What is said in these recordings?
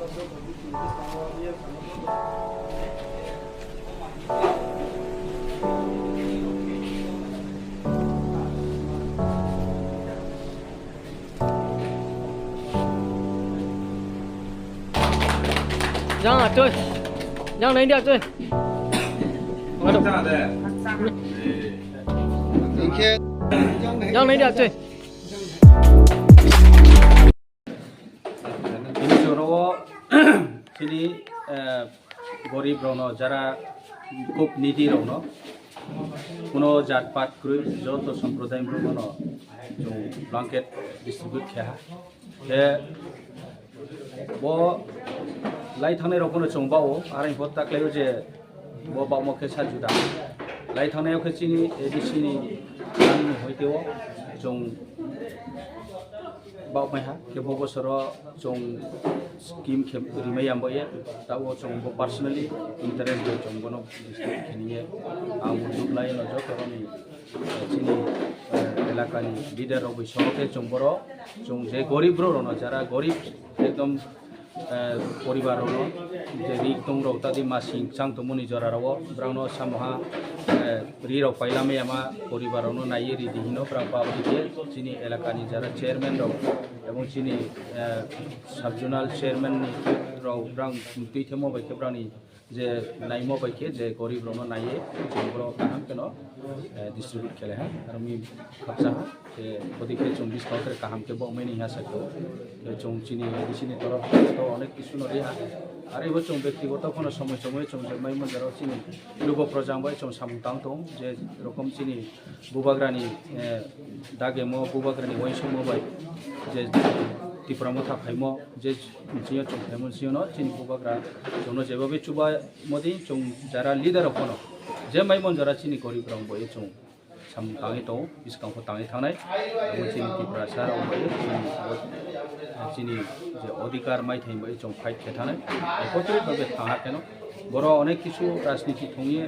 Giang à chơi, Giang lấy đi chơi. Giang lấy đi chơi. ini joro ini gorib rono jara খুব needy Rono কোনো জাতপাত group যত সম্প্রদায় Rono blanket distribute খেয়া হে ব লাই থানায় রকম চংবাও আর ইনফর তাকলেও যে ব বামকে সাজুদা লাই থানায় খেচিনি এডিসিনি গান হইতেও জং bao mai ha ke bo bosoro jong scheme ke rimai amboye tawo jong bo personally interest do jong bono kheniye ang duplai no jo koroni chini elaka ni leader ro bishoke jong boro jong je gorib ro no jara gorib ekdom পরিবার ro je rik tong ro tadi masing chang to muni jora ro brangno samha ri ro pailame ama পরিবার ro nai ri dihino prang pa bike chini elaka ni jara chairman ro এবং চিনি subzonal chairman রাও ব্রাং তুই থেমো বাইকে brownie যে নাইমো বাইকে যে গরিব রনো নাইয়ে জংগ্র কাহাম কেন ডিস্ট্রিবিউট খেলে হ্যাঁ আর আমি ভাবছা যে ওদিকে 24 কাউন্টের কাহাম কে বমেনি হ্যাঁ সাকো চং চিনি এডিসিনি তরফ তো অনেক কিছু নরি হ্যাঁ আর এই বছর ব্যক্তিগত কোনো সময় চং জমাই মন্দিরাও চিনি লুব প্রজাংবাই চং সামতাং দং যে রকম চিনি বুবাগ্রানি দাগেমো বুবাগ্রানি ওয়াইসমো বাই যে ত্রিপুরা था फाइमो जे जियो चों फाइमो जियो न चिन बुबाग्रा जोनो जेबाबे चुबा मोदी चों जरा लीडर अपनो जे माइमन जरा चिनी गरीब रंग बये चों साम तांगे तो बिस्कां को तांगे थानाय चिनी त्रिपुरा सार चिनी जे अधिकार माइ थाइ बये चों फाइट के थानाय एकत्रित भाबे थाङा केन बरो अनेक किछु राजनीति थंगिए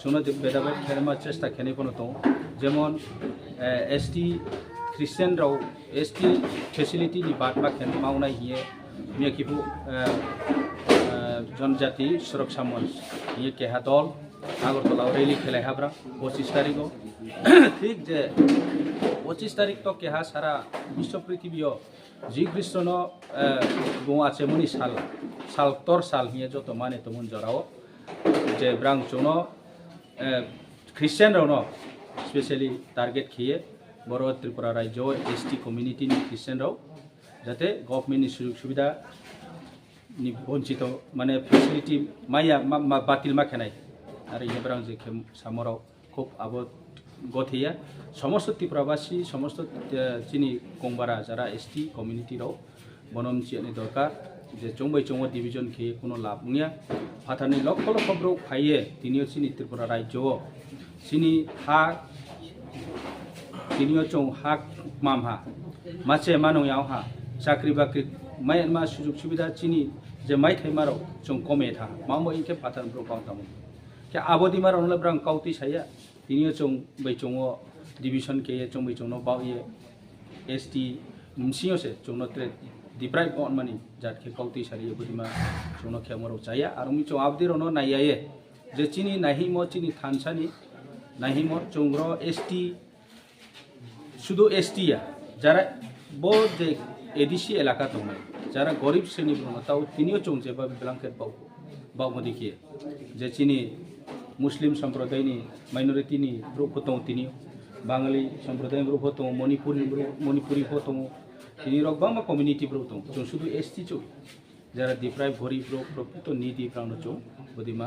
जोनो बेदाबे खेरमा चेष्टा खेनेपनो तो जेमन ST Christian Rao ST facility नि बात बाखेन मावनाय हिए मेकिबु जनजाति सुरक्षा मंच हिए केहा दल आगरतला रैली खेलाय हाब्रा 25 तारिखो ठीक जे 25 तारिख तो केहा सारा विश्व पृथ्वीयो जी कृष्ण गोवा चेमुनि साल तर साल हिए जत माने तो मन जराओ जे ब्रांग चोनो ख्रिस्टियान राव न स्पेशली टारगेट खिए बर' त्रिपुरा राज्य एसटी कम्युनिटी नि ख्रिस्टियान राव जाते गभर्नमेंट नि सुजुग सुविधा नि वंचित माने फेसिलिटी माया बातिल माखेनाय आरो इनिफ्राय जे सामराव खूब आबद गथेया समस्त त्रिपुराबासी समस्त चिनी कंबारा जरा एसटी कम्युनिटी राव बनम चिनि दरकार जे चंबै चंगो डिविजन के कोनो लाभ निया फाथानि लक्ष लक्ष ब्रो फाइए तिनियो चिनि त्रिपुरा राज्य चिनि हा तिनियो चों हाक मामहा माचे मानोयाव हा साख्रि बाख्रि मा सुजुग सुविधा चिनी जे माइ थाइमाराव चों कमे था मामो इनके पाथान ब्रो काउंटामो के आबोदि माराव न ब्रां काउति साया तिनियो चों बै चोंगो डिविजन के चों बै चोंनो बाउये एसटी मुसियो से चोंनो ट्रे डिप्राइव ऑन मनी जात के काउति सारियो बुदिमा चोंनो खेमरो चाया आरो मि चों आबदिरो न नायाये जे चिनी नाहिमो चिनी थानसानि नाहिमो चोंग्रो एसटी शुद्ध एसटी जरा बो जे एडिसी एलाका दं जरा गरीब श्रेणी ताव तिनियो चों जेबा ब्लांकेट बाव मदिखिए जे चिनी मुस्लिम सम्प्रदायनि माइनरिटीनि ग्रुप दं तिनियो बांगाली सम्प्रदाय ग्रुप दं मणिपुरी दं तिनि रकबामा कम्युनिटी ग्रुप दं जों शुद्ध एसटी चों जरा डिप्राइव गरीब प्रकृत निधि प्राण चों बदिमा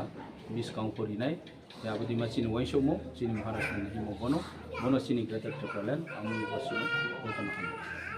बिस्काउंट करिनाय या बदिमा चिनि वाइसमो चिनि महाराष्ट्र नि हिमो बनो चिनि ग्रेटर ट्रिपुरा लैंड आंनि बसुनो